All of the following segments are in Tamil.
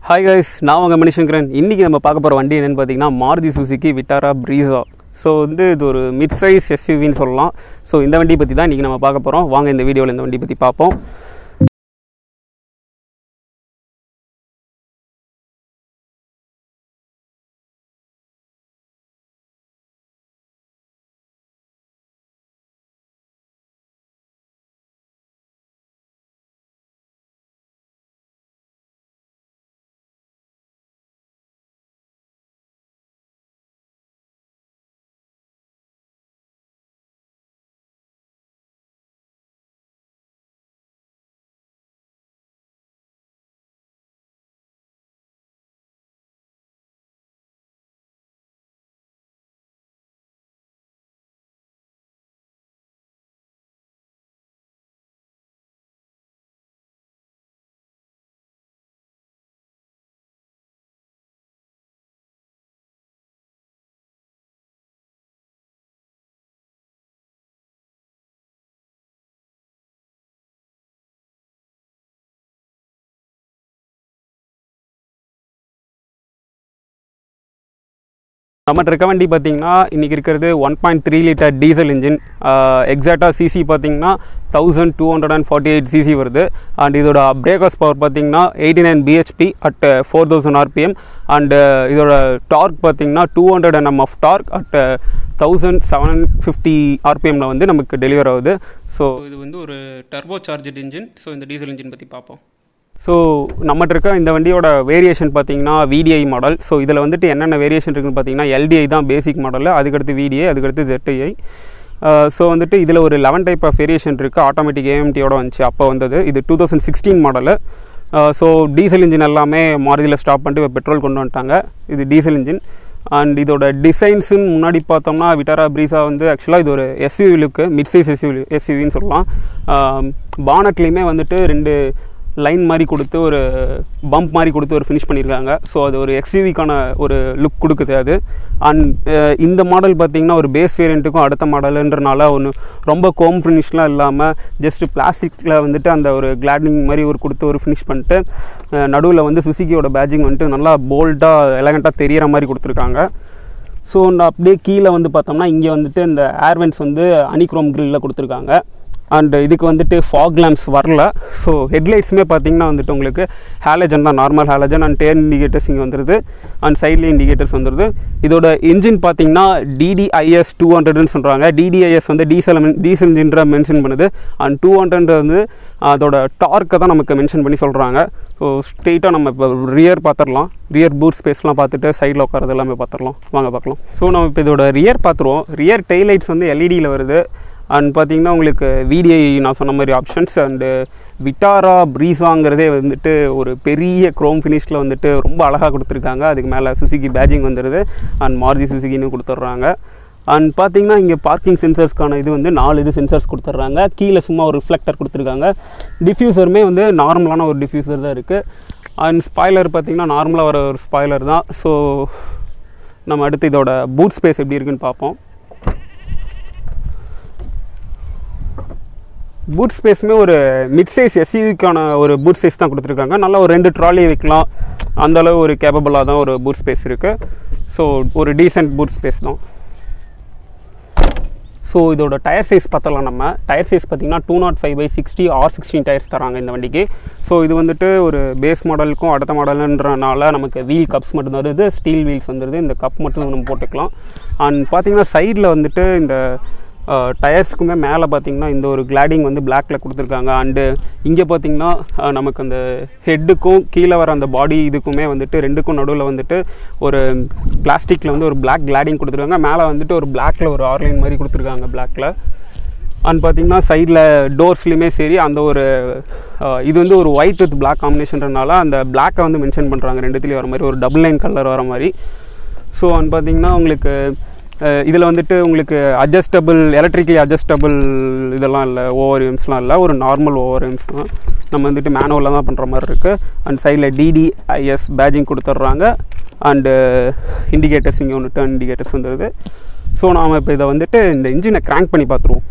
Hi guys, நான் உங்கள் மணிசங்கரன். இன்றைக்கி நம்ம பார்க்க போகிற வண்டி என்னென்னு பார்த்தீங்கன்னா மாருதி சுசுகி விட்டாரா ப்ரீஸா. ஸோ இது ஒரு மிட் சைஸ் எஸ்யூவின்னு சொல்லலாம். ஸோ இந்த வண்டியை பற்றி தான் இன்றைக்கி நம்ம பார்க்க போகிறோம். வாங்க இந்த வீடியோவில் இந்த வண்டி பற்றி பார்ப்போம். நம்மகிட்ட இருக்க வண்டி பார்த்தீங்கன்னா இன்றைக்கி இருக்கிறது 1.3 லிட்டர் டீசல் இன்ஜின். எக்ஸாக்டாக சிசி பார்த்தீங்கன்னா 1248 சிசி வருது. அண்ட் இதோட பிரேக்கர்ஸ் பவர் பார்த்தீங்கன்னா 89 பிஹெச்பி அட் 4000 ஆர்பிஎம். அண்டு இதோட டார்க் பார்த்தீங்கன்னா 200 Nm ஆஃப் டார்க் அட் 1750 ஆர்பிஎம்மில் வந்து நமக்கு டெலிவர் ஆகுது. ஸோ இது வந்து ஒரு டர்போ சார்ஜட் இன்ஜின். ஸோ இந்த டீசல் இன்ஜின் பற்றி பார்ப்போம். ஸோ நம்மகிட்ட இருக்க இந்த வண்டியோட வேரியேஷன் பார்த்தீங்கன்னா VDI மாடல். ஸோ இதில் வந்துட்டு என்னென்ன வேரியேஷன் இருக்குதுன்னு பார்த்தீங்கன்னா LDI தான் பேசிக் மாடலில், அதுக்கடுத்து VDI, அதுக்கடுத்து ZI. ஸோ வந்துட்டு இதில் ஒரு 11 டைப் ஆஃப் வேரியேஷன் இருக்குது. ஆட்டோமேட்டிக் AMTயோட வந்துச்சு அப்போ வந்தது. இது 2016 மாடலு. ஸோ டீசல் இன்ஜின் எல்லாமே மாருதியில் ஸ்டாப் பண்ணிட்டு இப்போ பெட்ரோல் கொண்டு வந்துட்டாங்க. இது டீசல் இன்ஜின். அண்ட் இதோட டிசைன்ஸுன்னு முன்னாடி பார்த்தோம்னா விட்டாரா ப்ரீஸா வந்து ஆக்சுவலாக இது ஒரு SUV லுக்கு, மிட் சைஸ் SUVன்னு சொல்லலாம். பானட்லேயுமே வந்துட்டு 2 லைன் மாதிரி கொடுத்து ஒரு பம்ப் மாதிரி கொடுத்து ஒரு ஃபினிஷ் பண்ணியிருக்காங்க. ஸோ அது ஒரு XUVக்கான ஒரு லுக் கொடுக்குது அது. அண்ட் இந்த மாடல் பார்த்திங்கன்னா ஒரு பேஸ் வேரியண்ட்டுக்கும் அடுத்த மாடலுன்றனால ஒன்று ரொம்ப கோம் ஃபினிஷ்லாம் இல்லாமல் ஜஸ்ட்டு பிளாஸ்டிக்கில் வந்துட்டு அந்த ஒரு கிளாடிங் மாதிரி ஒரு கொடுத்து ஒரு ஃபினிஷ் பண்ணிட்டு நடுவில் வந்து சுசுகியோட பேட்ஜிங் வந்துட்டு நல்லா போல்டாக எலகண்ட்டாக தெரிகிற மாதிரி கொடுத்துருக்காங்க. ஸோ அப்படியே கீழே வந்து பார்த்தோம்னா இங்கே வந்துட்டு இந்த ஏர்வென்ட்ஸ் வந்து அனிக்ரோம் கிரில்லில் கொடுத்துருக்காங்க. அண்ட் இதுக்கு வந்துட்டு ஃபாக் லேம்ப்ஸ் வரல. ஸோ ஹெட்லைட்ஸுமே பார்த்திங்கன்னா வந்துட்டு உங்களுக்கு ஹேலஜன் தான், normal halogen. And turn indicators இங்கே வந்துடுது. அண்ட் சைட்லேயும் இண்டிகேட்டர்ஸ் வந்துடுது. இதோட இன்ஜின் பார்த்திங்கன்னா DDIS 200ன்னு சொல்கிறாங்க. DDIS வந்து டீசல் இன்ஜின்ற மென்ஷன் பண்ணுது. அண்ட் 200 வந்து அதோட டார்க்கை தான் நமக்கு மென்ஷன் பண்ணி சொல்கிறாங்க. ஸோ ஸ்ட்ரெயிட்டாக நம்ம இப்போ ரியர் பார்த்துடலாம். ரியர் பூட் ஸ்பேஸ்லாம் பார்த்துட்டு சைடில் உட்காரது எல்லாமே பார்த்துடலாம். வாங்க பார்க்கலாம். ஸோ நம்ம இப்போ இதோட ரியர் பார்த்துருவோம். ரியர் டெய்லைட்ஸ் வந்து LEDயில் வருது. அண்ட் பார்த்திங்கன்னா உங்களுக்கு VDI நான் சொன்ன மாதிரி ஆப்ஷன்ஸ். அண்டு விட்டாரா ப்ரீஸாங்கிறதே வந்துட்டு ஒரு பெரிய க்ரோம் ஃபினிஷில் வந்துட்டு ரொம்ப அழகாக கொடுத்துருக்காங்க. அதுக்கு மேலே சுசுகி பேட்ஜிங் வந்துடுது. அண்ட் மாருதி சுசுகின்னு கொடுத்துட்றாங்க. அண்ட் பார்த்திங்கன்னா இங்கே பார்க்கிங் சென்சர்ஸ்க்கான இது வந்து 4 சென்சர்ஸ் கொடுத்துட்றாங்க. கீழே சும்மா ஒரு ரிஃப்ளெக்டர் கொடுத்துருக்காங்க. டிஃப்யூசருமே வந்து நார்மலான ஒரு டிஃப்யூசர் தான் இருக்குது. அண்ட் ஸ்பாய்லர் பார்த்திங்கன்னா நார்மலாக வர ஒரு ஸ்பாய்லர் தான். ஸோ நம்ம அடுத்து இதோட பூட் ஸ்பேஸ் எப்படி இருக்குன்னு பார்ப்போம். பூட் ஸ்பேஸுமே ஒரு மிட் சைஸ் SUVக்கான ஒரு பூட் சைஸ் தான் கொடுத்துருக்காங்க. நல்லா ஒரு 2 ட்ராலி வைக்கலாம், அந்தளவு ஒரு கேப்பபிளாக தான் ஒரு பூட் ஸ்பேஸ் இருக்குது. ஸோ ஒரு டீசென்ட் பூட் ஸ்பேஸ் தான். ஸோ இதோட டயர் சைஸ் பார்த்தலாம். நம்ம டயர் சைஸ் பார்த்திங்கன்னா 205/60 R16 டயர்ஸ் தராங்க இந்த வண்டிக்கு. ஸோ இது வந்துட்டு ஒரு பேஸ் மாடலுக்கும் அடுத்த மாடலுன்றனால நமக்கு வீல் கப்ஸ் மட்டும் வருது, ஸ்டீல் வீல்ஸ் வந்துடுது. இந்த கப் மட்டும் நம்ம போட்டுக்கலாம். அண்ட் பார்த்திங்கன்னா சைடில் வந்துட்டு இந்த டயர்ஸுக்குமே மேலே பார்த்திங்கன்னா இந்த ஒரு கிளாடிங் வந்து பிளாக்கில் கொடுத்துருக்காங்க. அண்டு இங்கே பார்த்திங்கன்னா நமக்கு அந்த ஹெட்டுக்கும் கீழே வர அந்த பாடி இதுக்குமே வந்துட்டு 2க்கும் நடுவில் வந்துட்டு ஒரு பிளாஸ்டிக்கில் வந்து ஒரு பிளாக் கிளாடிங் கொடுத்துருக்காங்க. மேலே வந்துட்டு ஒரு பிளாக்கில் ஒரு ஆர்லைன் மாதிரி கொடுத்துருக்காங்க பிளாக்கில். அண்ட் பார்த்திங்கன்னா சைடில் டோர்ஸ்லேயுமே சரி அந்த ஒரு இது வந்து ஒரு ஒயிட் வித் பிளாக் காம்பினேஷன்றனால அந்த பிளாக்கை வந்து மென்ஷன் பண்ணுறாங்க. 2த்துலேயும் வர மாதிரி ஒரு டபுள் லைன் கலர் வர மாதிரி. ஸோ அண்ட் பார்த்திங்கன்னா உங்களுக்கு இதில் வந்துட்டு உங்களுக்கு எலக்ட்ரிக்கலி அட்ஜஸ்டபிள் இதெல்லாம் இல்லை, ஓவர்எம்ஸ்லாம் இல்லை, ஒரு நார்மல் ஓவர்எம்ஸ் தான். நம்ம வந்துட்டு மேனுவலாக தான் பண்ணுற மாதிரி இருக்குது. அண்ட் சைடில் DDIS பேட்ஜிங் கொடுத்துட்றாங்க. அண்டு இண்டிகேட்டர்ஸ் இங்கே ஒன்று டர்ன் இண்டிகேட்டர்ஸ் வந்துடுது. ஸோ நாம் இப்போ இதை வந்துட்டு இந்த இன்ஜினை கிராங்க் பண்ணி பார்த்துருவோம்.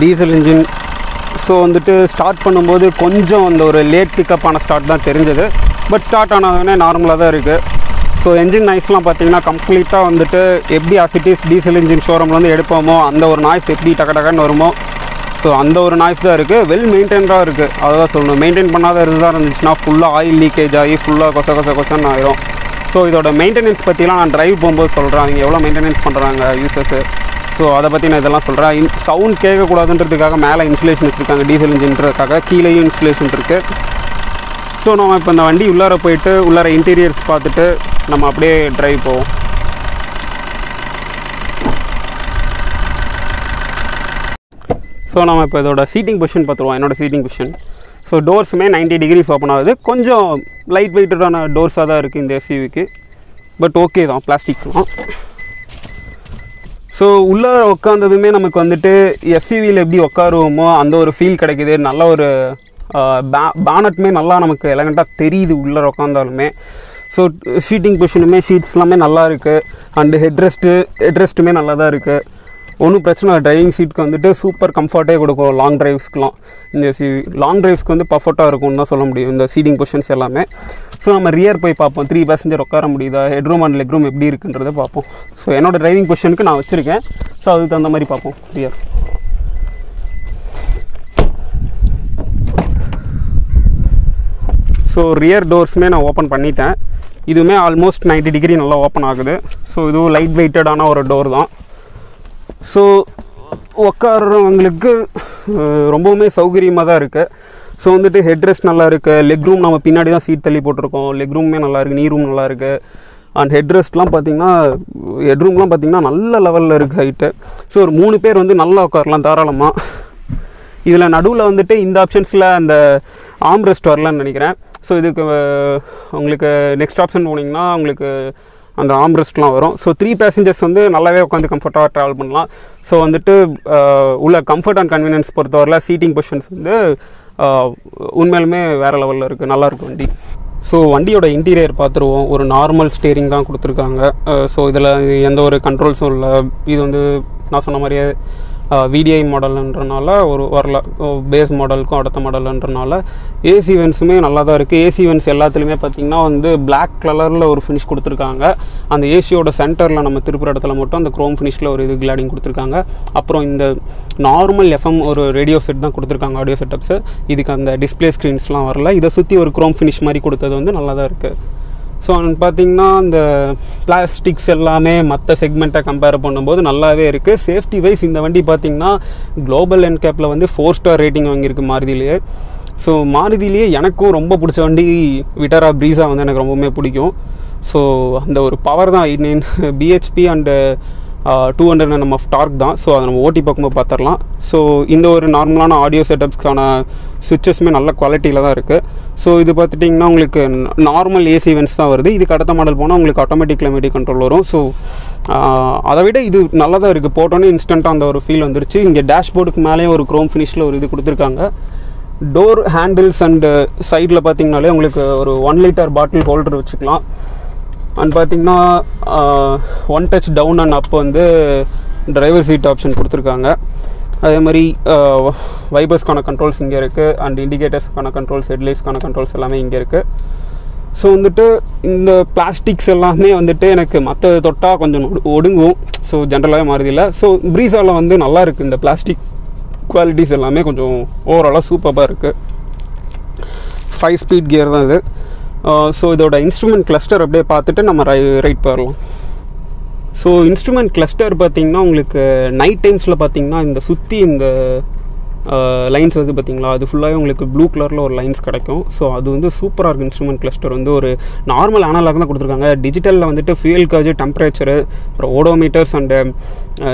Diesel engine. ஸோ வந்துட்டு ஸ்டார்ட் பண்ணும்போது கொஞ்சம் அந்த ஒரு லேட் பிக்கப் ஆன ஸ்டார்ட் தான் தெரிஞ்சது. பட் ஸ்டார்ட் ஆனதுனே நார்மலாக தான் இருக்குது. ஸோ என்ஜின் நாய்ஸ்லாம் பார்த்தீங்கன்னா கம்ப்ளீட்டாக வந்துட்டு எப்படி ஆசிட்டிஸ் டீசல் இன்ஜின் ஷோரூம்லேருந்து எடுப்போமோ அந்த ஒரு நாய்ஸ் எப்படி டக்குன்னு வருமோ ஸோ அந்த ஒரு நாய்ஸ் தான் இருக்குது. வெல் மெயின்டைன்டாக இருக்குது, அதுதான் சொல்லணும். மெயின்டைன் பண்ணாத இதுதான் இருந்துச்சுன்னா ஃபுல்லாக ஆயில் லீக்கேஜ் ஆகி ஃபுல்லாக கொசன்னு ஆயிரும். ஸோ இதோட மெயின்டெனன்ஸ் பற்றிலாம் நான் ட்ரைவ் போகும்போது சொல்கிறேன், நீங்கள் எவ்வளோ மெயின்டெனன்ஸ் பண்ணுறாங்க யூசர்ஸு. ஸோ அதை பற்றி நான் இதெல்லாம் சொல்கிறேன். சவுண்ட் கேட்கக்கூடாதுன்றதுக்காக மேலே இன்சுலேஷன் வச்சுருக்காங்க, டீசல் இன்ஜின்றதுக்காக கீழேயும் இன்சுலேஷன் இருக்குது. ஸோ நம்ம இப்போ இந்த வண்டி உள்ளார போயிட்டு உள்ளார இன்டீரியர்ஸ் பார்த்துட்டு நம்ம அப்படியே ட்ரைவ் போவோம். ஸோ நம்ம இப்போ இதோட சீட்டிங் பொசிஷன் பார்த்துருவோம். என்னோடய சீட்டிங் பொசிஷன். ஸோ டோர்ஸுமே 90 டிகிரிஸ் ஓப்பன் ஆகுது. கொஞ்சம் லைட் வெயிட்டடான டோர்ஸாக தான் இருக்குது இந்த எஸ்யூவிக்கு. பட் ஓகே தான், பிளாஸ்டிக்ஸ்லாம். ஸோ உள்ளே உட்காந்ததுமே நமக்கு வந்துட்டு எஸ்யூவியில் எப்படி உட்காருவோமோ அந்த ஒரு ஃபீல் கிடைக்கிது. நல்ல ஒரு பேனட்டுமே நல்லா நமக்கு எலகண்ட்டாக தெரியுது உள்ளே உட்காந்தாலுமே. ஸோ சீட்டிங் பொசிஷனுமே ஷீட்ஸ் எல்லாமே நல்லா இருக்குது. அண்டு ஹெட்ரெஸ்ட்டுமே நல்லா தான் இருக்குது. ஒன்றும் பிரச்சனை இல்லை. டிரைவிங் சீட்டுக்கு வந்துட்டு சூப்பர் கம்ஃபர்ட்டே கொடுக்கும் லாங் ட்ரைவ்ஸ்க்குலாம். இந்த லாங் ட்ரைவ்ஸ்க்கு வந்து பர்ஃபெக்டாக இருக்கும்னு தான் சொல்ல முடியும் இந்த சீட்டிங் பொசிஷன்ஸ் எல்லாமே. ஸோ நம்ம ரியர் போய் பார்ப்போம், 3 பேசஞ்சர் உட்கார முடியுதா, ஹெட்ரூம் அண்ட் லெக் ரூம் எப்படி இருக்குன்றதை பார்ப்போம். ஸோ என்னோடய டிரைவிங் பொசிஷனுக்கு நான் வச்சுருக்கேன். ஸோ அதுக்கு தகுந்த மாதிரி பார்ப்போம் ரியர். ஸோ ரியர் டோர்ஸுமே நான் ஓப்பன் பண்ணிட்டேன். இதுவுமே ஆல்மோஸ்ட் 90 டிகிரி நல்லா ஓப்பன் ஆகுது. ஸோ இதுவும் லைட் வெயிட்டடான ஒரு டோர் தான். ஸோ உட்கார்றவங்களுக்கு ரொம்பவுமே சௌகரியமாக தான் இருக்குது. ஸோ வந்துட்டு ஹெட்ரெஸ்ட் நல்லா இருக்குது. லெக் ரூம் நம்ம பின்னாடி தான் சீட் தள்ளி போட்டிருக்கோம். லெக் ரூமே நல்லா இருக்குது, நீ ரூம் நல்லா இருக்குது. அண்ட் ஹெட்ரெஸ்ட்லாம் பார்த்திங்கன்னா ஹெட்ரூம்லாம் பார்த்திங்கன்னா நல்ல லெவலில் இருக்குது ஹைட்டு. ஸோ ஒரு 3 பேர் வந்து நல்லா உட்காரலாம் தாராளமாக. இதில் நடுவில் வந்துட்டு இந்த ஆப்ஷன்ஸில் அந்த ஆம்ரெஸ்ட் வரலன்னு நினைக்கிறேன். ஸோ இதுக்கு உங்களுக்கு நெக்ஸ்ட் ஆப்ஷன் போனீங்கன்னா உங்களுக்கு அந்த ஆம்ரெஸ்ட்லாம் வரும். ஸோ 3 பேசஞ்சர்ஸ் வந்து நல்லாவே உட்காந்து கம்ஃபர்ட்டாக ட்ராவல் பண்ணலாம். ஸோ வந்துட்டு உள்ள கம்ஃபர்ட் அண்ட் கன்வீனியன்ஸ் பொறுத்தவரையில் சீட்டிங் பொசிஷன்ஸ் வந்து உண்மையிலுமே வேறு லெவலில் இருக்குது, நல்லாயிருக்கும் வண்டி. ஸோ வண்டியோட இன்டீரியர் பார்த்துருவோம். ஒரு நார்மல் ஸ்டேரிங் தான் கொடுத்துருக்காங்க. ஸோ இதில் எந்த ஒரு கண்ட்ரோல்ஸும் இல்லை. இது வந்து நான் சொன்ன மாதிரியே VDI மாடல்ன்றனால ஒரு வரல, பேஸ் மாடலுக்கும் அடுத்த மாடல்ன்றனால ஏசி வென்ஸுமே நல்லா தான் இருக்குது. ஏசி வென்ஸ் எல்லாத்துலேயுமே பார்த்திங்கன்னா வந்து பிளாக் கலரில் ஒரு ஃபினிஷ் கொடுத்துருக்காங்க. அந்த ஏசியோட சென்டரில் நம்ம திருப்புற இடத்துல மட்டும் அந்த க்ரோம் ஃபினிஷில் ஒரு இது கிளாடிங் கொடுத்துருக்காங்க. அப்புறம் இந்த நார்மல் FM ஒரு ரேடியோ செட் தான் கொடுத்துருக்காங்க, ஆடியோ செட்டப்ஸு. இதுக்கு அந்த டிஸ்பிளே ஸ்க்ரீன்ஸ்லாம் வரல. இதை சுற்றி ஒரு க்ரோம் ஃபினிஷ் மாதிரி கொடுத்தது வந்து நல்லா தான் இருக்குது. ஸோ பார்த்திங்கன்னா இந்த பிளாஸ்டிக்ஸ் எல்லாமே மற்ற செக்மெண்ட்டை கம்பேர் பண்ணும்போது நல்லாவே இருக்குது. சேஃப்டி வைஸ் இந்த வண்டி பார்த்திங்கன்னா குளோபல் என்கேப்பில் வந்து 4 ஸ்டார் ரேட்டிங் வாங்கியிருக்கு மாருதியிலேயே. ஸோ மாருதியிலேயே எனக்கும் ரொம்ப பிடிச்ச வண்டி விட்டாரா ப்ரீஸா வந்து எனக்கு ரொம்பவுமே பிடிக்கும். ஸோ அந்த ஒரு பவர் தான் BHP and 200 Nm of torque தான். ஸோ அதை நம்ம ஓட்டி பார்க்கும்போது பார்த்துடலாம். ஸோ இந்த ஒரு நார்மலான ஆடியோ செட்டப்ஸ்க்கான சுவிட்சஸுமே நல்ல குவாலிட்டியில் தான் இருக்குது. ஸோ இது பார்த்துட்டிங்கன்னா உங்களுக்கு நார்மல் ஏசி வென்ஸ் தான் வருது. இதுக்கு அடுத்த மாடல் போனால் உங்களுக்கு ஆட்டோமேட்டிக் கிளைமேட்டிக் கண்ட்ரோல் வரும். ஸோ அதை விட இது நல்லா தான் இருக்குது. போட்டோன்னே இன்ஸ்டண்ட்டாக அந்த ஒரு ஃபீல் வந்துருச்சு. இங்கே டேஷ்போர்டுக்கு மேலேயே ஒரு க்ரோம் ஃபினிஷில் ஒரு இது கொடுத்துருக்காங்க. டோர் ஹேண்டில்ஸ் அண்டு சைடில் பார்த்திங்கனாலே உங்களுக்கு ஒரு 1 லிட்டர் பாட்டில் ஹோல்டர் வச்சுக்கலாம். அண்ட் பார்த்திங்கன்னா 1 டச் டவுன் அண்ட் அப் வந்து டிரைவர் சீட் ஆப்ஷன் கொடுத்துருக்காங்க. அதே மாதிரி வைபர்ஸ்க்கான கண்ட்ரோல்ஸ் இங்கே இருக்குது. அண்ட் இண்டிகேட்டர்ஸ்க்கான கண்ட்ரோல்ஸ், ஹெட்லைட்ஸ்க்கான கண்ட்ரோல்ஸ் எல்லாமே இங்கே இருக்குது. ஸோ வந்துட்டு இந்த பிளாஸ்டிக்ஸ் எல்லாமே வந்துட்டு எனக்கு மற்ற தொட்டால் கொஞ்சம் ஒடுங்கும். ஸோ ஜென்ரலாகவே மாறுதில்லை. ஸோ ப்ரீஸாவில் வந்து நல்லா இருக்குது. இந்த பிளாஸ்டிக் குவாலிட்டிஸ் எல்லாமே கொஞ்சம் ஓவராலாக சூப்பராக இருக்குது. 5 ஸ்பீட் கியர் தான் இது. ஸோ இதோட இன்ஸ்ட்ருமெண்ட் கிளஸ்டர் அப்படியே பார்த்துட்டு நம்ம ரைட் போயிடலாம். ஸோ இன்ஸ்ட்ருமெண்ட் கிளஸ்டர் பார்த்திங்கன்னா உங்களுக்கு நைட் டைம்ஸில் பார்த்திங்கன்னா இந்த சுற்றி இந்த லைன்ஸ் வந்து பார்த்திங்களா அது ஃபுல்லாகவே உங்களுக்கு ப்ளூ கலரில் ஒரு லைன்ஸ் கிடைக்கும். ஸோ அது வந்து சூப்பராக இருக்குது. இன்ஸ்ட்ருமெண்ட் கிளஸ்டர் வந்து ஒரு நார்மல் அனலாக் தான் கொடுத்துருக்காங்க. டிஜிட்டலில் வந்துட்டு ஃபியூல் காஜ், டெம்பரேச்சரு, அப்புறம் ஓடோமீட்டர்ஸ் அண்டு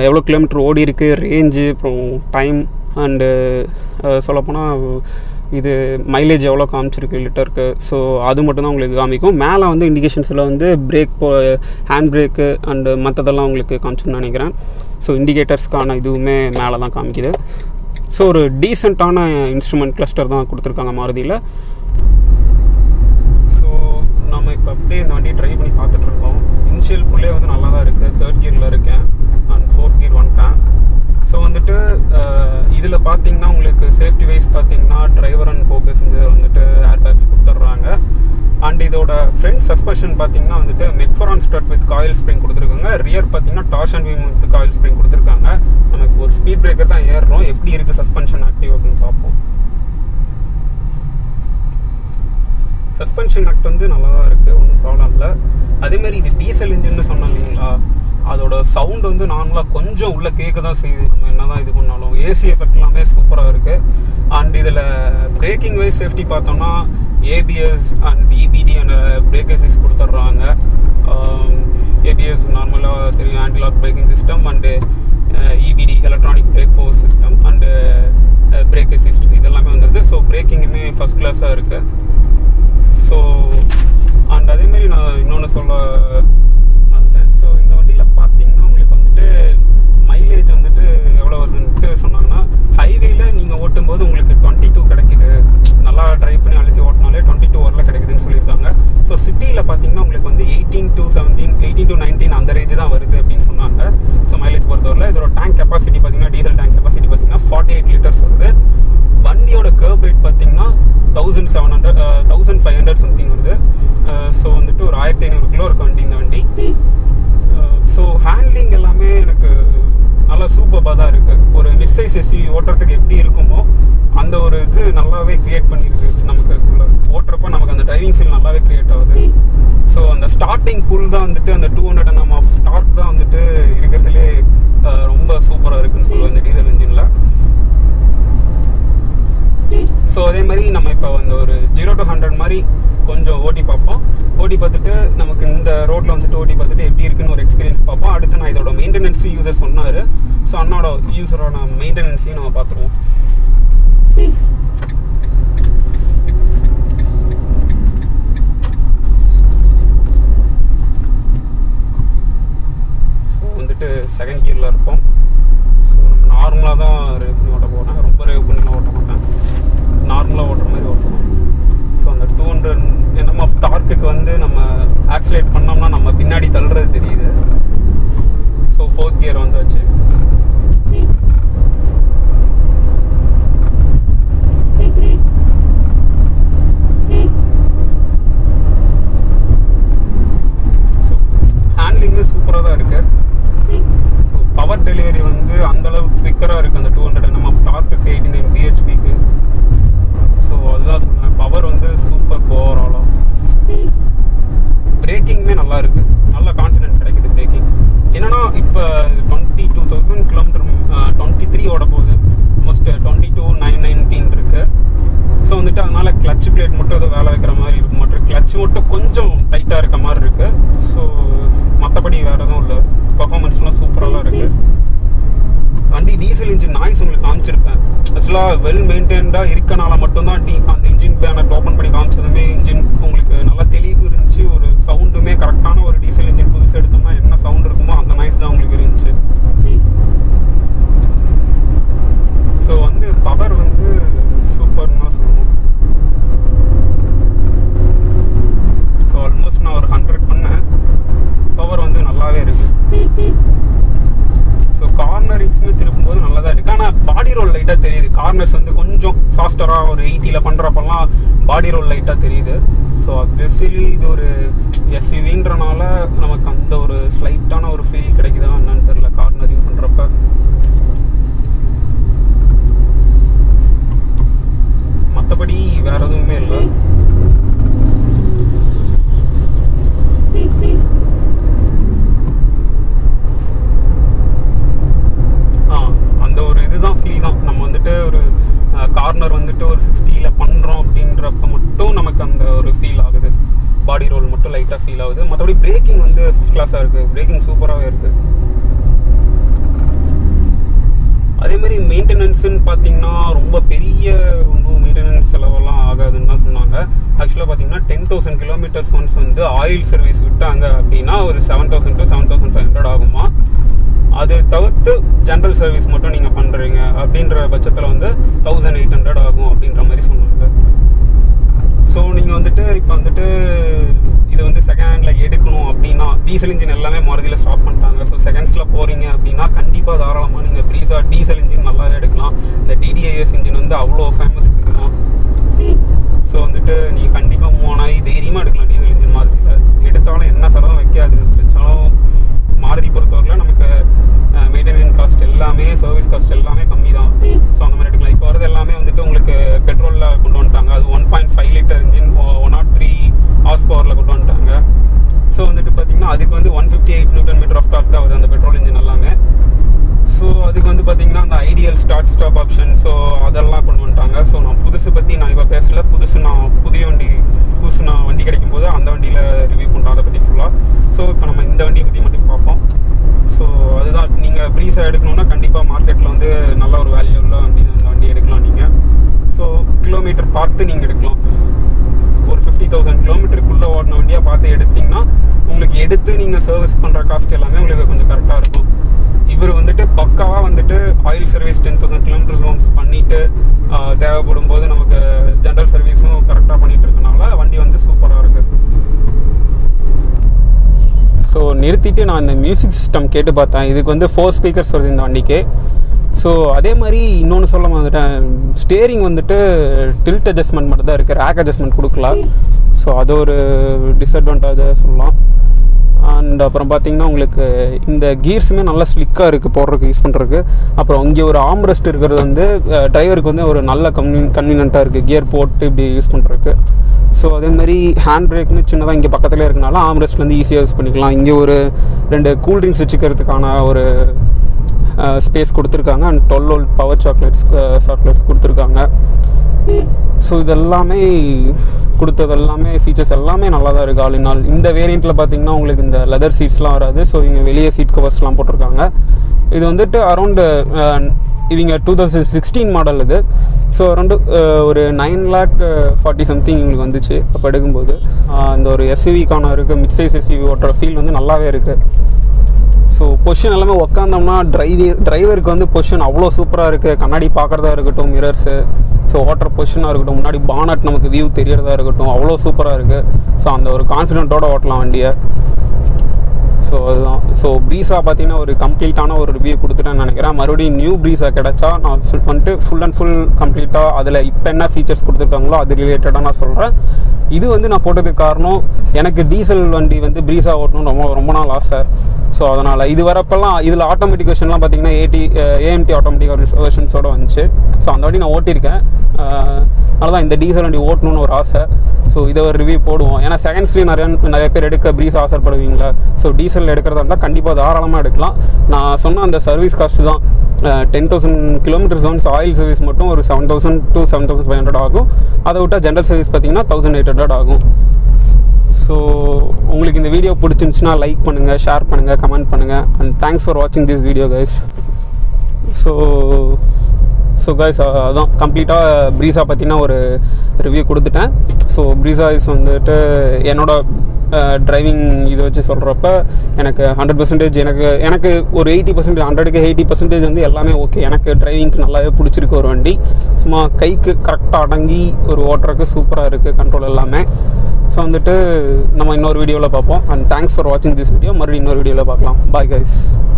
எவ்வளோ கிலோமீட்டர் ஓடி இருக்குது, ரேஞ்சு, அப்புறம் டைம் அண்டு சொல்லப்போனால் இது மைலேஜ் எவ்வளோ காமிச்சிருக்கு லிட்டருக்கு. ஸோ அது மட்டும்தான் உங்களுக்கு காமிக்கும். மேலே வந்து இண்டிகேஷன்ஸில் வந்து பிரேக் ஹேண்ட் பிரேக்கு அண்டு மற்றதெல்லாம் உங்களுக்கு காமிச்சுன்னு நினைக்கிறேன். ஸோ இண்டிகேட்டர்ஸ்க்கான இதுவுமே மேலே தான் காமிக்குது. ஸோ ஒரு டீசெண்டான இன்ஸ்ட்ருமெண்ட் கிளஸ்டர் தான் கொடுத்துருக்காங்க மாருதியில். ஸோ நம்ம இப்போ அப்படியே இந்த வண்டியை ட்ரை பண்ணி பார்த்துட்ருக்கோம். இனிஷியல் புள்ளே வந்து நல்லா தான் இருக்குது. 3rd கியரில் இருக்கேன் அண்ட் 4th கியர் வந்துட்டேன். ஸோ வந்துட்டு இதில் பார்த்தீங்கன்னா உங்களுக்கு சேஃப்டி வைஸ் பார்த்தீங்கன்னா டிரைவர் அண்ட் கோ பேசஞ்சர் வந்துட்டு ஏர் பேக்ஸ் கொடுத்துட்றாங்க. அண்ட் இதோட ஃப்ரண்ட் சஸ்பென்ஷன் பார்த்தீங்கன்னா வந்துட்டு மெக்ஃபரான் ஸ்ட்ரட் வித் காயில் ஸ்ப்ரிங் கொடுத்துருக்காங்க. ரியர் பார்த்தீங்கன்னா torsion Vim with coil spring கொடுத்துருக்காங்க. நமக்கு ஒரு ஸ்பீட் பிரேக்கர் தான் ஏறுறோம், எப்படி இருக்குது சஸ்பென்ஷன் ஆக்டிவ் அப்படின்னு பார்ப்போம். சஸ்பென்ஷன் ஆக்ட் வந்து நல்லா தான் இருக்குது, ஒன்றும் ப்ராப்ளம் இல்லை. அதேமாதிரி இது டீசல் இன்ஜின்னு சொன்னோம் இல்லைங்களா, அதோட சவுண்ட் வந்து நார்மலாக கொஞ்சம் உள்ளே கேட்க தான் செய்யுது. நம்ம என்ன தான் இது பண்ணாலும் ஏசி எஃபெக்ட் எல்லாமே சூப்பராக இருக்குது. அண்ட் இதில் பிரேக்கிங் வைஸ் சேஃப்டி பார்த்தோம்னா ABS and EBD and brake assist கொடுத்துட்றாங்க. ஏபிஎஸ் நார்மலாக தெரியும், antilock braking system, and EBD electronic brake force system, and brake assist இதெல்லாமே வந்துடுது. ஸோ பிரேக்கிங்குமே ஃபஸ்ட் கிளாஸாக இருக்குது. ஸோ அண்ட் அதேமாரி நான் இன்னொன்று சொல்ல மாட்டேன். ஸோ இந்த வண்டியில் பார்த்தீங்கன்னா உங்களுக்கு வந்துட்டு மைலேஜ் வந்துட்டு எவ்வளோ வருதுன்ட்டு சொன்னாங்கன்னா, ஹைவேல நீங்கள் ஓட்டும்போது உங்களுக்கு 22 கிடைக்குது, நல்லா ட்ரைவ் பண்ணி அழுத்தி ஓட்டினாலே 22 வரல கிடைக்குதுன்னு சொல்லியிருக்காங்க. ஸோ சிட்டியில் பார்த்தீங்கன்னா உங்களுக்கு வந்து 18 to 17, 18 to 19 அந்த ரேஞ்சு தான் வருது அப்படின்னு சொன்னாங்க. ஸோ மைலேஜ் பொறுத்தவரை இதோட டேங்க் கெப்பாசிட்டி பார்த்தீங்கன்னா, டீசல் டேங்க் கெப்பாசிட்டி பார்த்தீங்கன்னா 48 லிட்டர்ஸ் வருது. வண்டியோட கர்வ் வெயிட் பார்த்தீங்கன்னா 1500 சம்திங் வருது. ஸோ வந்துட்டு ஒரு 1500 கிலோ இருக்கு வண்டி இந்த வண்டி. ஸோ ஹேண்ட்லிங் எல்லாமே எனக்கு நல்லா சூப்பராக தான் இருக்குது. ஒரு மிட் சைஸ் எஸ்யூவி ஓட்டுறதுக்கு எப்படி இருக்குமோ அந்த ஒரு இது நல்லாவே க்ரியேட் பண்ணியிருக்கு. நமக்கு ஓட்டுறப்போ நமக்கு அந்த டிரைவிங் ஃபீல் நல்லாவே க்ரியேட் ஆகுது. ஸோ அந்த ஸ்டார்டிங் புல் தான் வந்துட்டு அந்த 200 Nm ஆஃப் டார்க் தான் வந்துட்டு இருக்கிறதுலே ரொம்ப சூப்பராக இருக்குன்னு சொல்லுவேன் இந்த டீசல் இன்ஜினில். ஸோ அதே மாதிரி நம்ம இப்போ வந்து ஒரு 0 to 100 மாதிரி கொஞ்சம் ஓட்டி பார்ப்போம். ஓட்டி பார்த்துட்டு நமக்கு இந்த ரோட்டில் வந்துட்டு ஓட்டி பார்த்துட்டு எப்படி இருக்குன்னு ஒரு எக்ஸ்பீரியன்ஸ் பார்ப்போம். அடுத்து நான் இதோட மெயின்டெனன்ஸும் யூசர் சொன்னார். ஸோ அண்ணோட யூஸரோட மெயின்டெனன்ஸையும் நம்ம பார்த்துருவோம். வந்துட்டு செகண்ட் கியரில் இருப்போம். ஸோ நம்ம நார்மலாக தான் ரேவ் பண்ணி ஓட்ட போகிறேன், ரொம்ப ரேவ் பண்ணிலாம் ஓட்ட மாட்டேன், நார்மலாக ஓட்டுற மாதிரி ஓட்டணும். ஸோ அந்த 200 Nm ஆஃப் டார்க்குக்கு வந்து நம்ம ஆக்சிலேட் பண்ணோம்னா நம்ம பின்னாடி தள்ளுறது தெரியுது. ஸோ 4th கியர் வந்தாச்சு. ஸோ ஹேண்ட்லிங்கு சூப்பராக தான் இருக்குது. ஸோ பவர் டெலிவரி வந்து அந்தளவுக்கு குவிக்கராக இருக்குது அந்த 200 Nm ஆஃப் டார்க்குக்கு 89 bhpக்கு. ஸோ அதுதான் சொன்னேன், பவர் வந்து சூப்பர் ஓவராலாக. பிரேக்கிங்குமே நல்லா இருக்குது, நல்ல கான்ஃபிடென்ட் கிடைக்குது பிரேக்கிங். என்னன்னா இப்போ 22,000 கிலோமீட்டர் 23 ஓட போகுது, ஆல்மோஸ்ட் 22,919 இருக்குது. ஸோ வந்துட்டு அதனால கிளச் பிளேட் மட்டும் ஏதோ வேலை வைக்கிற மாதிரி இருக்க மாட்டேன், கிளச் மட்டும் கொஞ்சம் டைட்டாக இருக்க மாதிரி இருக்குது. ஸோ மற்றபடி வேறு எதுவும் இல்லை, பர்ஃபார்மன்ஸ்லாம் சூப்பராக தான் இருக்குது. வண்டி டீசல் இன்ஜின் நாய்ஸ் உங்களுக்கு காமிச்சிருப்பேன். ஆக்சுவலாக வெல் மெயின்டைன்டாக இருக்கனால மட்டும்தான் அந்த இன்ஜின் பேனர் ஓப்பன் பண்ணி காமிச்சதுமே இன்ஜின் உங்களுக்கு நல்லா தெளிவு இருந்துச்சு. ஒரு சவுண்டுமே கரெக்டான ஒரு டீசல் இன்ஜின் புதுசு எடுத்தோம்னா என்ன சவுண்ட் இருக்குமோ அந்த நாய்ஸ் தான் உங்களுக்கு இருந்துச்சு. ஸோ வந்து பவர் வந்து சூப்பர்னு தான் சொல்லணும். ஸோ ஆல்மோஸ்ட் நான் ஒரு 100 பண்ணேன், பவர் வந்து நல்லாவே இருக்குது. ஸோ கார்னரிங்ஸுமே திருப்பும்போது நல்லா தான் இருக்குது. ஆனால் பாடி ரோல் லைட்டாக தெரியுது. கார்னர்ஸ் வந்து கொஞ்சம் ஃபாஸ்டராக ஒரு 80ல் பண்ணுறப்பெல்லாம் பாடி ரோல் லைட்டாக தெரியுது. ஸோ ஸ்பெஷலி இது ஒரு எஸ்யூவின்றனால நமக்கு அந்த ஒரு ஸ்லைட்டான ஒரு ஃபீல் கிடைக்குதா என்னன்னு தெரியல கார்னரிங் பண்ணுறப்ப. மற்றபடி வேறு எதுவுமே இல்லை. அந்த ஒரு இதுதான் ஃபீல் தான். நம்ம வந்துட்டு ஒரு கார்னர் வந்துட்டு ஒரு 60ல் பண்ணுறோம் அப்படின்றப்ப மட்டும் நமக்கு அந்த ஒரு ஃபீல் ஆகுது, பாடி ரோல் மட்டும் லைட்டாக ஃபீல் ஆகுது. மற்றபடி பிரேக்கிங் வந்து ஃபஸ்ட் கிளாஸாக இருக்குது, பிரேக்கிங் சூப்பராகவே இருக்குது. அதேமாதிரி மெயின்டெனன்ஸுன்னு பார்த்தீங்கன்னா ரொம்ப பெரிய ஒன்றும் மெயின்டெனன்ஸ் செலவெல்லாம் ஆகாதுன்னு தான் சொன்னாங்க. ஆக்சுவலாக பார்த்தீங்கன்னா 10,000 கிலோமீட்டர்ஸ் ஒன்ஸ் வந்து ஆயில் சர்வீஸ் விட்டாங்க அப்படின்னா ஒரு 7,000 to 7,500 ஆகுமா. அது தவிர்த்து ஜென்ரல் சர்வீஸ் மட்டும் நீங்கள் பண்ணுறீங்க அப்படின்ற பட்சத்தில் வந்து 1,800 ஆகும் அப்படின்ற மாதிரி சொன்னாங்க. ஸோ நீங்கள் வந்துட்டு இப்போ வந்துட்டு இது வந்து செகண்ட் ஹேண்டில் எடுக்கணும் அப்படின்னா டீசல் இன்ஜின் எல்லாமே மாருதியில் ஸ்டாப் பண்ணிட்டாங்க. ஸோ செகண்ட்ஸில் போகிறீங்க அப்படின்னா கண்டிப்பாக தாராளமாக நீங்கள் ப்ரீஸா டீசல் இன்ஜின் நல்லாவே எடுக்கலாம். இந்த DDIS இன்ஜின் வந்து அவ்வளோ ஃபேமஸ் இதுதான். ஸோ வந்துட்டு நீங்கள் கண்டிப்பாக மூவ் ஆனாகி தைரியமாக எடுக்கலாம் டீசல் இன்ஜின் மாருதியில். எடுத்தாலும் என்ன செலவும் வைக்காது, வச்சாலும் மாருதி பொறுத்தவரையில் நமக்கு மெயின்டெனன்ஸ் காஸ்ட் எல்லாமே சர்வீஸ் காஸ்ட் எல்லாமே கம்மி தான். ஸோ அந்த மாதிரி எடுக்கலாம். இப்போ வரது எல்லாமே வந்துட்டு உங்களுக்கு பெட்ரோலில் கொண்டு வந்துட்டாங்க. அது 1.5 லிட்டர் இன்ஜின் 103 ஹார்ஸ் பவரில் கொண்டு வந்துட்டாங்க. ஸோ வந்துட்டு பார்த்தீங்கன்னா அதுக்கு வந்து 158 நியூட்டன் மீட்டர் ஆஃப் டார்க் தான் வருது அந்த பெட்ரோல் இன்ஜின் எல்லாமே. ஸோ அதுக்கு வந்து பார்த்தீங்கன்னா அந்த ideal start stop option so அதெல்லாம் கொண்டு வந்துட்டாங்க. ஸோ நான் புதுசு பற்றி நான் இப்போ பேசல. புதுசு நான் வண்டி கிடைக்கும் போது அந்த வண்டியில் ரிவ்யூ பண்ணுறேன் அதை பற்றி ஃபுல்லாக. ஸோ இப்போ நம்ம இந்த வண்டியை பற்றி மட்டும் பார்ப்போம். ஸோ அதுதான் நீங்கள் ப்ரீஸா எடுக்கணுன்னா கண்டிப்பாக மார்க்கெட்டில் வந்து நல்ல ஒரு வேல்யூ உள்ள வண்டி அந்த வண்டி எடுக்கலாம் நீங்கள். ஸோ கிலோமீட்டர் பார்த்து நீங்கள் எடுக்கலாம். ஒரு 50,000 கிலோமீட்டருக்குள்ளே ஓடின வண்டியாக பார்த்து எடுத்திங்கன்னா உங்களுக்கு எடுத்து நீங்கள் சர்வீஸ் பண்ணுற காஸ்ட் எல்லாமே உங்களுக்கு கொஞ்சம் கரெக்டாக இருக்கும். இவர் வந்துட்டு பக்காவாக வந்துட்டு ஆயில் சர்வீஸ் 10,000 கிலோமீட்டர்ஸ் ஒன்ஸ் பண்ணிவிட்டு தேவைப்படும் போது நமக்கு ஜென்ரல் சர்வீஸும் கரெக்டாக பண்ணிகிட்டு இருக்கனால வண்டி வந்து சூப்பராக இருக்குது. ஸோ நிறுத்திட்டு நான் இந்த மியூசிக் சிஸ்டம் கேட்டு பார்த்தேன். இதுக்கு வந்து 4 ஸ்பீக்கர்ஸ் வருது இந்த வண்டிக்கு. ஸோ அதே மாதிரி இன்னொன்று சொல்ல வந்துட்டேன், ஸ்டேரிங் வந்துட்டு டில்ட் அட்ஜஸ்ட்மெண்ட் மட்டும் தான் இருக்குது, ரேக் அட்ஜஸ்ட்மெண்ட் கொடுக்கலாம். ஸோ அது ஒரு டிஸ்அட்வான்டேஜாக சொல்லலாம். அண்ட் அப்புறம் பார்த்தீங்கன்னா உங்களுக்கு இந்த கீர்ஸுமே நல்லா ஸ்லிக்காக இருக்குது போடுறதுக்கு யூஸ் பண்ணுறதுக்கு. அப்புறம் இங்கே ஒரு ஆம்ரெஸ்ட் இருக்கிறது வந்து டிரைவருக்கு வந்து ஒரு நல்ல கன்வீனியண்ட்டாக இருக்குது கியர் போட்டு இப்படி யூஸ் பண்ணுறதுக்கு. ஸோ அதேமாதிரி ஹேண்ட் பிரேக்னு சின்னதாக இங்கே பக்கத்துலேயே இருக்கனால ஆம்ரெஸ்ட்லேருந்து ஈஸியாக யூஸ் பண்ணிக்கலாம். இங்கே ஒரு 2 கூல்ட்ரிங்க்ஸ் வச்சுக்கிறதுக்கான ஒரு ஸ்பேஸ் கொடுத்துருக்காங்க. அண்ட் 12 volt பவர் சாக்லேட்ஸ் கொடுத்துருக்காங்க. ஸோ இதெல்லாமே கொடுத்ததெல்லாமே ஃபீச்சர்ஸ் எல்லாமே நல்லா தான் இருக்குது ஆல் இன் ஆல். இந்த வேரியண்ட்டில் பார்த்தீங்கன்னா உங்களுக்கு இந்த லெதர் சீட்ஸ்லாம் வராது. ஸோ இவங்க வெளியே சீட் கவர்ஸ்லாம் போட்டிருக்காங்க. இது வந்துட்டு அரௌண்டு இவங்க 2016 மாடல் இது. ஸோ அரௌண்டு ஒரு 9,40,000 சம்திங் இவங்களுக்கு வந்துச்சு அப்போ எடுக்கும்போது. இந்த ஒரு எஸ்யூவிக்கான இருக்குது, மிட் சைஸ் எஸ்யூவி ஓட்டுற ஃபீல் வந்து நல்லாவே இருக்குது. ஸோ பொசிஷன் எல்லாமே உக்காந்தோம்னா டிரைவருக்கு வந்து பொசிஷன் அவ்வளோ சூப்பராக இருக்குது. கண்ணாடி பார்க்குறதா இருக்கட்டும், மிரர்ஸு, ஸோ ஓட்டுற பொசிஷனாக இருக்கட்டும், முன்னாடி பானட் நமக்கு வியூ தெரியறதா இருக்கட்டும், அவ்வளோ சூப்பராக இருக்குது. ஸோ அந்த ஒரு கான்ஃபிடென்ட்டோடு ஓட்டலாம் வண்டியை. ஸோ அதுதான். ஸோ ப்ரீஸா பார்த்தீங்கன்னா ஒரு கம்ப்ளீட்டான ஒரு ரிவ்யூ கொடுத்துட்டேன்னு நினைக்கிறேன். மறுபடியும் நியூ ப்ரீஸா கிடச்சா நான் வந்துட்டு ஃபுல் அண்ட் ஃபுல் கம்ப்ளீட்டாக அதில் இப்போ என்ன ஃபீச்சர்ஸ் கொடுத்துருக்காங்களோ அது ரிலேட்டடாக நான் சொல்கிறேன். இது வந்து நான் போட்டதுக்கு காரணம் எனக்கு டீசல் வண்டி வந்து ப்ரீஸா ஓட்டணும்னு ரொம்ப நாள் ஆசை. ஸோ அதனால் இது வரப்பெல்லாம் இதில் ஆட்டோமேட்டிக் வெர்ஷன்லாம் பார்த்தீங்கன்னா AMT ஆட்டோமேட்டிக் வெர்ஷன்ஸோடு வந்துச்சு. ஸோ அந்த வண்டி நான் ஓட்டியிருக்கேன். அதனால தான் இந்த டீசல் வண்டி ஓட்டணும்னு ஒரு ஆசை. ஸோ இதை ஒரு ரிவ்யூ போடுவோம். ஏன்னா செகண்ட்ஸ்லேயும் நிறைய பேர் எடுக்க ப்ரீஸ் ஆசைப்படுவீங்களா. ஸோ டீசல் எடுக்கிறதா இருந்தால் கண்டிப்பாக தாராளமாக எடுக்கலாம். நான் சொன்ன அந்த சர்வீஸ் காஸ்ட்டு தான் 10,000 கிலோமீட்டர்ஸ் ஒன்ஸ் ஆயில் சர்வீஸ் மட்டும் ஒரு 7,000 to 7,500 ஆகும். அதை விட்டால் ஜென்ரல் சர்வீஸ் பார்த்தீங்கன்னா 1,800 ஆகும். ஸோ உங்களுக்கு இந்த வீடியோ பிடிச்சிருந்துச்சுன்னா லைக் பண்ணுங்கள், ஷேர் பண்ணுங்கள், கமெண்ட் பண்ணுங்கள். அண்ட் தேங்க்ஸ் ஃபார் வாட்சிங் this video guys. So guys அதான் கம்ப்ளீட்டாக ப்ரீஸா பற்றினா ஒரு ரிவ்யூ கொடுத்துட்டேன். ஸோ ப்ரீஸா இஸ் வந்துட்டு என்னோட டிரைவிங் இதை வச்சு சொல்கிறப்ப எனக்கு 100% எனக்கு ஒரு 80%, 100க்கு 80% வந்து எல்லாமே ஓகே. எனக்கு டிரைவிங்க்கு நல்லாவே பிடிச்சிருக்கு ஒரு வண்டி. சும்மா கைக்கு கரெக்டாக அடங்கி ஒரு ஓட்டுறதுக்கு சூப்பராக இருக்குது கண்ட்ரோல் எல்லாமே. ஸோ வந்துட்டு நம்ம இன்னொரு வீடியோவில் பார்ப்போம். அண்ட் தேங்க்ஸ் ஃபார் வாட்சிங் திஸ் வீடியோ. மறுபடியும் இன்னொரு வீடியோவில் பார்க்கலாம். Bye guys.